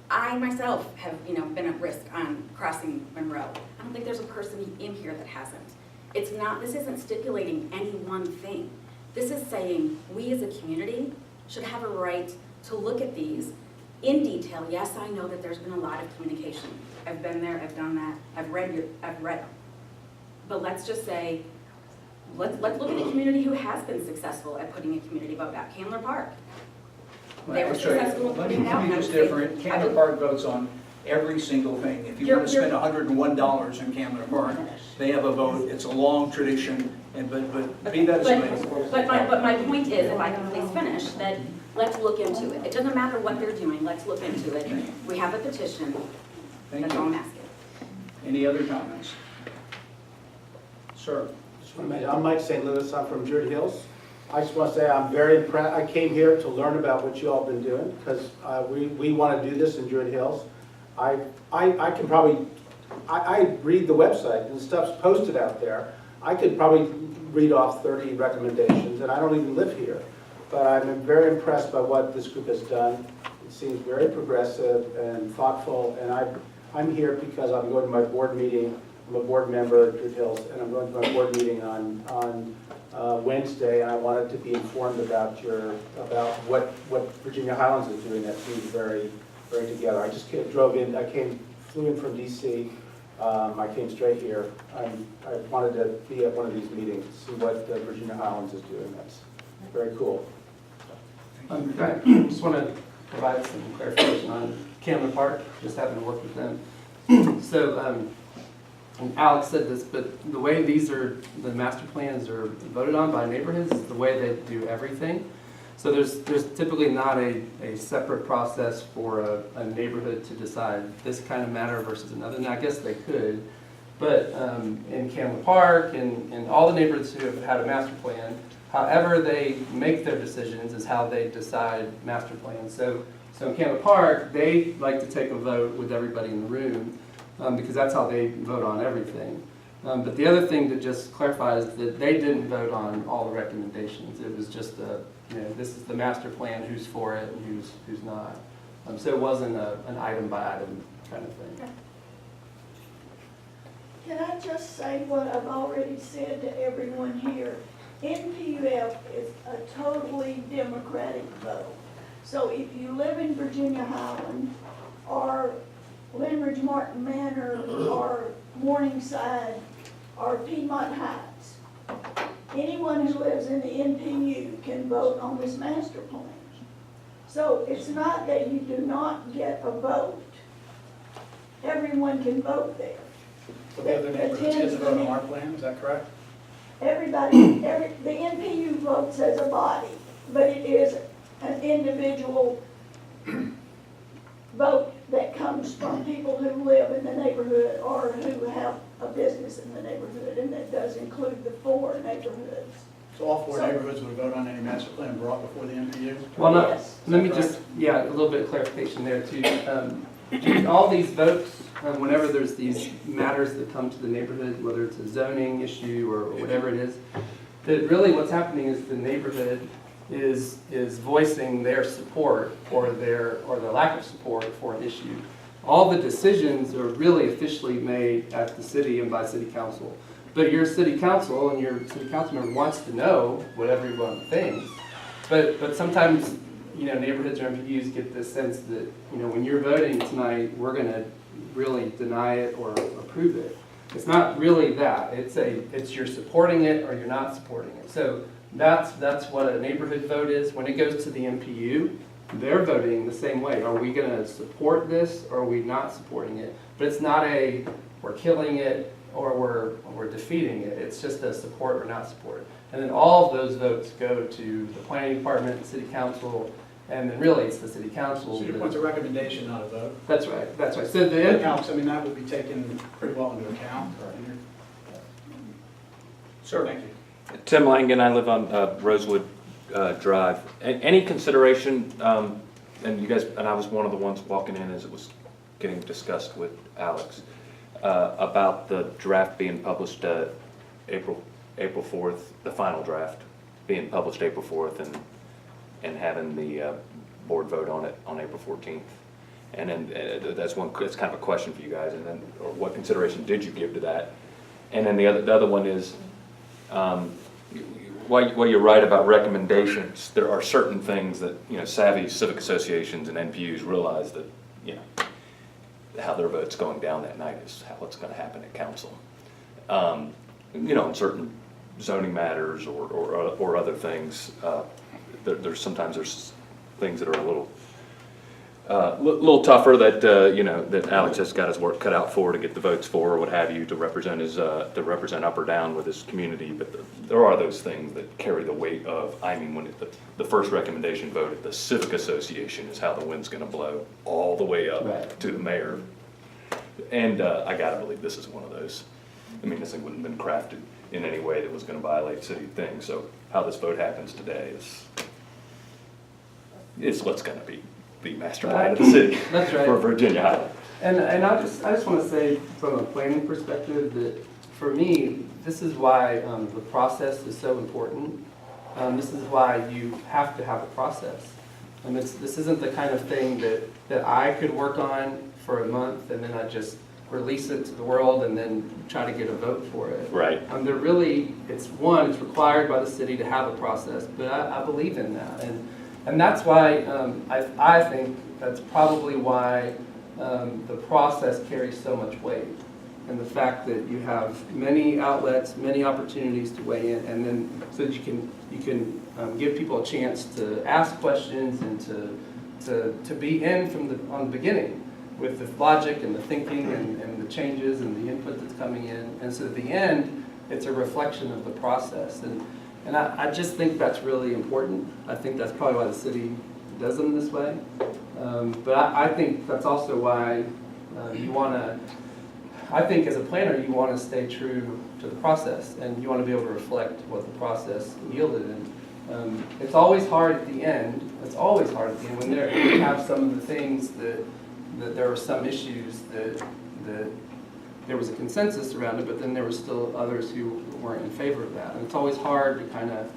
I myself have, been at risk on crossing Monroe. I don't think there's a person in here that hasn't. This isn't stipulating any one thing. This is saying we as a community should have a right to look at these in detail. Yes, I know that there's been a lot of communication. I've been there, I've done that, I've read them. But let's just say, let's look at the community who has been successful at putting a community vote out. Candler Park. They were successful in putting it out. It's different. Candler Park votes on every single thing. If you want to spend $101 in Candler Park, they have a vote. It's a long tradition, but be that as it may. But my point is, if I can please finish, that let's look into it. It doesn't matter what they're doing, let's look into it. We have a petition, that's all I'm asking. Any other comments? Sir. I'm Mike St. Louis, I'm from Druid Hills. I just want to say I'm very impressed. I came here to learn about what you all been doing because we want to do this in Druid Hills. I can probably, I read the website and stuff's posted out there. I could probably read off 30 recommendations and I don't even live here. But I'm very impressed by what this group has done. It seems very progressive and thoughtful, and I'm here because I'm going to my board meeting. I'm a board member at Druid Hills, and I'm going to my board meeting on Wednesday, and I wanted to be informed about what Virginia-Highlands is doing. That seems very, very together. I just flew in from DC. I came straight here. I wanted to be at one of these meetings, see what Virginia-Highlands is doing. That's very cool. I just want to provide some clarification on Candler Park, just having to work with them. So, and Alex said this, but the way the master plans are voted on by neighborhoods is the way they do everything. So there's typically not a separate process for a neighborhood to decide this kind of matter versus another. Now, I guess they could, but in Candler Park and all the neighborhoods who have had a master plan, however they make their decisions is how they decide master plans. So in Candler Park, they like to take a vote with everybody in the room because that's how they vote on everything. But the other thing to just clarify is that they didn't vote on all the recommendations. It was just this is the master plan, who's for it and who's not. So it wasn't an item by item kind of thing. Can I just say what I've already said to everyone here? NPUF is a totally democratic vote. So if you live in Virginia-Highland or Linridge Martin Manor or Morningside or Piedmont Heights, anyone who lives in the NPU can vote on this master plan. So it's not that you do not get a vote. Everyone can vote there. So the other neighborhoods get to vote on our plan, is that correct? Everybody, the NPU votes as a body, but it is an individual vote that comes from people who live in the neighborhood or who have a business in the neighborhood, and that does include the 4 neighborhoods. So all 4 neighborhoods would vote on any master plan brought before the NPU? Well, Yes. let me just, a little bit of clarification there too. All these votes, whenever there's these matters that come to the neighborhood, whether it's a zoning issue or whatever it is, that really what's happening is the neighborhood is voicing their support or their lack of support for an issue. All the decisions are really officially made at the city and by city council. But your city council and your city council member wants to know what everyone thinks. But sometimes, neighborhoods or MPUs get this sense that, when you're voting tonight, we're going to really deny it or approve it. It's not really that. It's you're supporting it or you're not supporting it. So that's what a neighborhood vote is. When it goes to the MPU, they're voting the same way. Are we going to support this or are we not supporting it? But it's not we're killing it or we're defeating it. It's just a support or not support. And then all of those votes go to the planning department, the city council, and then really it's the city council. So your point's a recommendation, not a vote? That's right. So that counts. I mean, that would be taken pretty well into account. Sir. Thank you. Tim Langen, I live on Rosewood Drive. Any consideration, and you guys, and I was one of the ones walking in as it was getting discussed with Alex, about the draft being published April 4th, the final draft being published April 4th, and having the board vote on it on April 14th. And then that's kind of a question for you guys. And then, or what consideration did you give to that? And then the other one is, while you're right about recommendations, there are certain things that, savvy civic associations and NPUs realize that, how their vote's going down that night is how it's gonna happen at council. In certain zoning matters or other things, there's things that are a little tougher that, that Alex has got his work cut out for to get the votes for, or what have you, to represent up or down with his community. But there are those things that carry the weight of, when the first recommendation vote at the civic association is how the wind's gonna blow all the way up to the mayor. And I gotta believe this is one of those. This thing wouldn't have been crafted in any way that was gonna violate city things. So how this vote happens today is what's gonna be the master plan of the city. That's right. For Virginia-Highland. And I just want to say from a planning perspective that for me, this is why the process is so important. This is why you have to have a process. This isn't the kind of thing that I could work on for a month and then I just release it to the world and then try to get a vote for it. Right. It's required by the city to have a process, but I believe in that. And that's why I think that's probably why the process carries so much weight. And the fact that you have many outlets, many opportunities to weigh in, and then so that you can give people a chance to ask questions and to be in on the beginning with the logic and the thinking and the changes and the input that's coming in. And so at the end, it's a reflection of the process. And I just think that's really important. I think that's probably why the city does them this way. But I think that's also why I think as a planner, you want to stay true to the process and you want to be able to reflect what the process yielded. And it's always hard at the end. It's always hard at the end when you have some of the things that there are some issues that there was a consensus around it, but then there were still others who weren't in favor of that. And it's always hard to kind of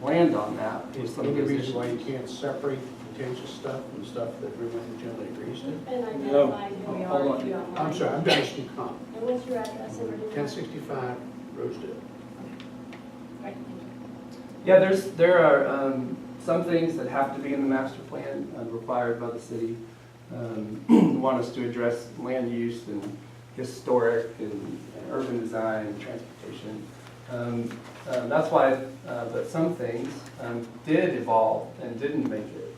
land on that. Is there any reason why you can't separate contentious stuff from stuff that everyone generally agrees to? And identify who we Hold are, on. if you don't I'm mind. sorry, I'm Dennis Newcomb, And what's your address in Virginia? 1065 Rosedale. Right. Yeah, there are some things that have to be in the master plan required by the city. Want us to address land use and historic and urban design and transportation. That's why, but some things did evolve and didn't make it.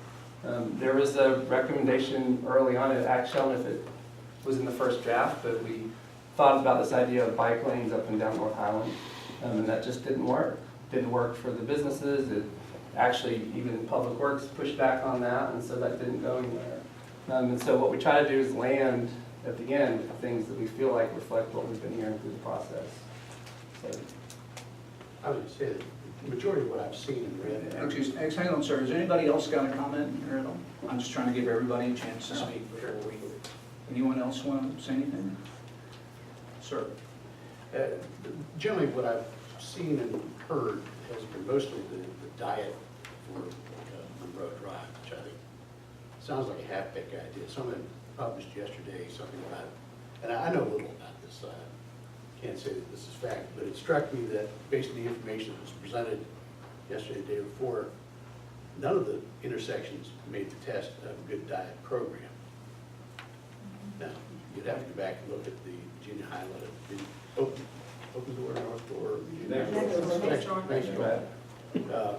There was a recommendation early on, actually, I don't know if it was in the first draft, but we thought about this idea of bike lanes up and down North Highland, and that just didn't work. Didn't work for the businesses. It actually, even Public Works pushed back on that, and so that didn't go anywhere. And so what we try to do is land at the end with the things that we feel like reflect what we've been hearing through the process. So. I would say that the majority of what I've seen and read. Hang on, sir. Has anybody else got a comment here at all? I'm just trying to give everybody a chance to speak before we. Anyone else want to say anything? Sir. Generally, what I've seen and heard has been mostly the diet for Monroe Drive, which I think sounds like a half-baked idea. Someone published yesterday something about it, and I know a little about this. I can't say that this is fact, but it struck me that based on the information that was presented yesterday, the day before, none of the intersections made the test of a good diet program. Now, you'd have to go back and look at the Virginia-Highland, open door, north door, next door.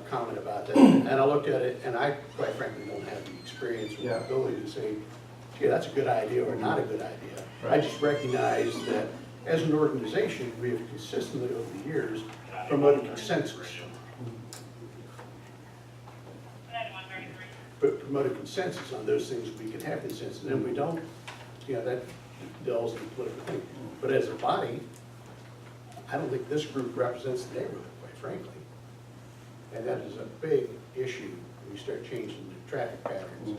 Comment about that, and I looked at it, and I quite frankly don't have the experience or the ability to say, gee, that's a good idea or not a good idea. I just recognize that as an organization, we have consistently over the years promoted consensus. But promoted consensus on those things we can have consensus, and we don't, that delves into political thing. But as a body, I don't think this group represents the neighborhood, quite frankly. And that is a big issue when you start changing the traffic patterns. It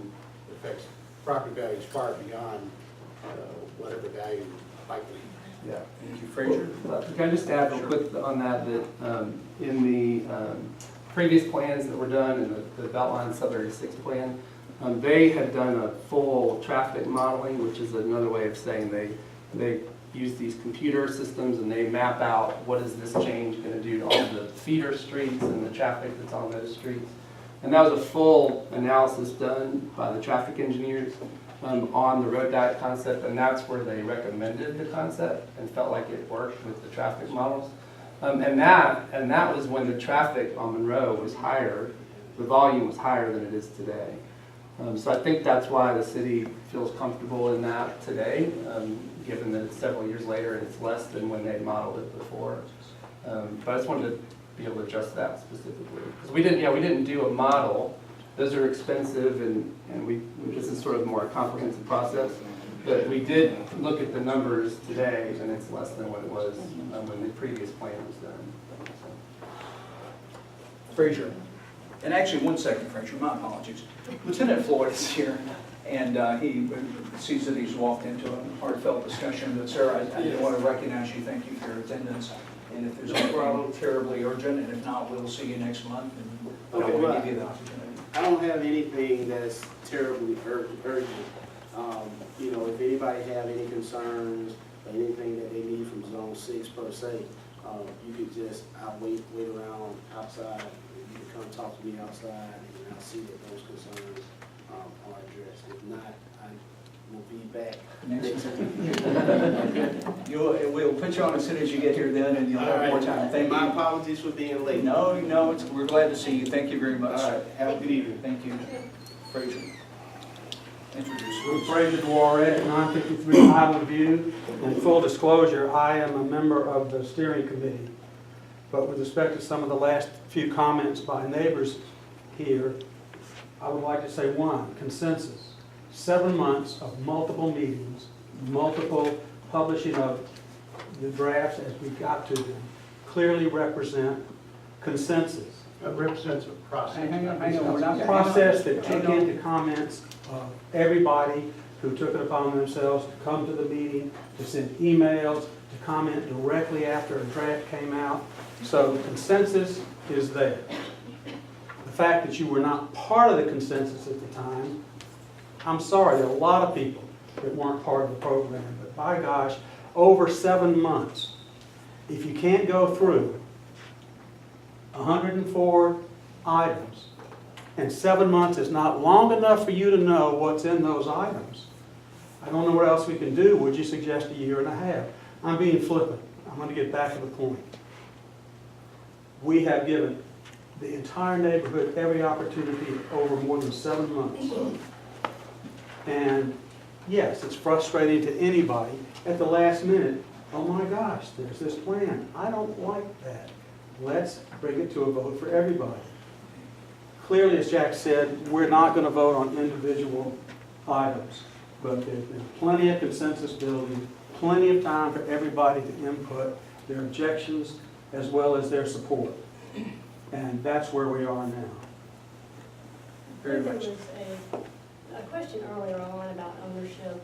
affects property values far beyond whatever value bike lane. Yeah. Thank you, Frazier. Can I just add real quick on that, in the previous plans that were done, in the Beltline Sub-Area 6 plan, they had done a full traffic modeling, which is another way of saying they use these computer systems and they map out what is this change going to do to all the feeder streets and the traffic that's on those streets. And that was a full analysis done by the traffic engineers on the road diet concept, and that's where they recommended the concept and felt like it worked with the traffic models. And that was when the traffic on Monroe was higher, the volume was higher than it is today. So I think that's why the city feels comfortable in that today, given that it's several years later and it's less than when they modeled it before. But I just wanted to be able to address that specifically. Because we didn't do a model. Those are expensive and this is sort of a more comprehensive process. But we did look at the numbers today and it's less than what it was when the previous plan was done. Frazier. And actually, one second, Frazier, my apologies. Lieutenant Floyd is here, and he sees that he's walked into a heartfelt discussion. But sir, I do want to recognize you, thank you for your attendance. And if there's anything terribly urgent, and if not, we'll see you next month, and we'll give you the opportunity. I don't have anything that's terribly urgent. You know, if anybody have any concerns or anything that they need from Zone 6 per se, you could just, I'll wait around outside. You can come talk to me outside, and I'll see that those concerns are addressed. If not, I will be back next week. We'll put you on as soon as you get here then, and you'll have more time. Thank you. My apologies for being late. No, we're glad to see you. Thank you very much. All right, have a good evening. Thank you. Frazier. Introduce Frazier Dwaret, 953 Highland View. In full disclosure, I am a member of the steering committee. But with respect to some of the last few comments by neighbors here, I would like to say one, consensus. 7 months of multiple meetings, multiple publishing of the drafts as we got to them, clearly represent consensus. It represents a process. Hang on, we're not. Process that took into comments of everybody who took it upon themselves to come to the meeting, to send emails, to comment directly after a draft came out. So the consensus is there. The fact that you were not part of the consensus at the time, I'm sorry, there are a lot of people that weren't part of the program, but by gosh, over 7 months, if you can't go through 104 items, and 7 months is not long enough for you to know what's in those items, I don't know what else we can do. Would you suggest 1.5 years? I'm being flippant. I'm going to get back to the point. We have given the entire neighborhood every opportunity over more than 7 months. And yes, it's frustrating to anybody at the last minute. Oh my gosh, there's this plan. I don't like that. Let's bring it to a vote for everybody. Clearly, as Jack said, we're not going to vote on individual items, but there's been plenty of consensus building, plenty of time for everybody to input their objections as well as their support. And that's where we are now. Very much. There was a question earlier on about ownership.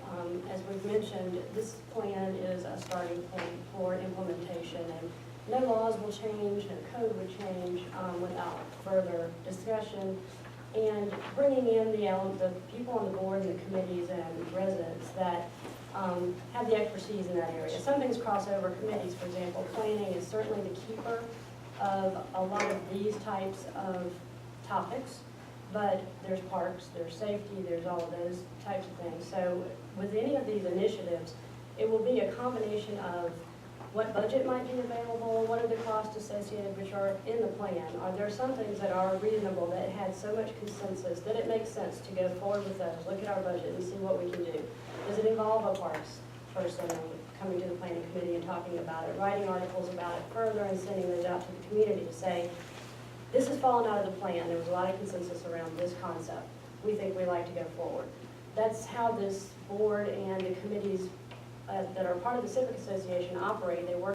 As we've mentioned, this plan is a starting point for implementation, and no laws will change, no code would change without further discussion. And bringing in the people on the board and the committees and residents that have the expertise in that area. Some things cross over committees. For example, planning is certainly the keeper of a lot of these types of topics, but there's parks, there's safety, there's all of those types of things. So with any of these initiatives, it will be a combination of what budget might be available, what are the costs associated which are in the plan. Are there some things that are reasonable that had so much consensus that it makes sense to go forward with those, look at our budget and see what we can do? Does it involve a parks person coming to the planning committee and talking about it, writing articles about it further and sending those out to the community to say, this has fallen out of the plan. There was a lot of consensus around this concept. We think we like to go forward. That's how this board and the committees that are part of the Civic Association operate. They work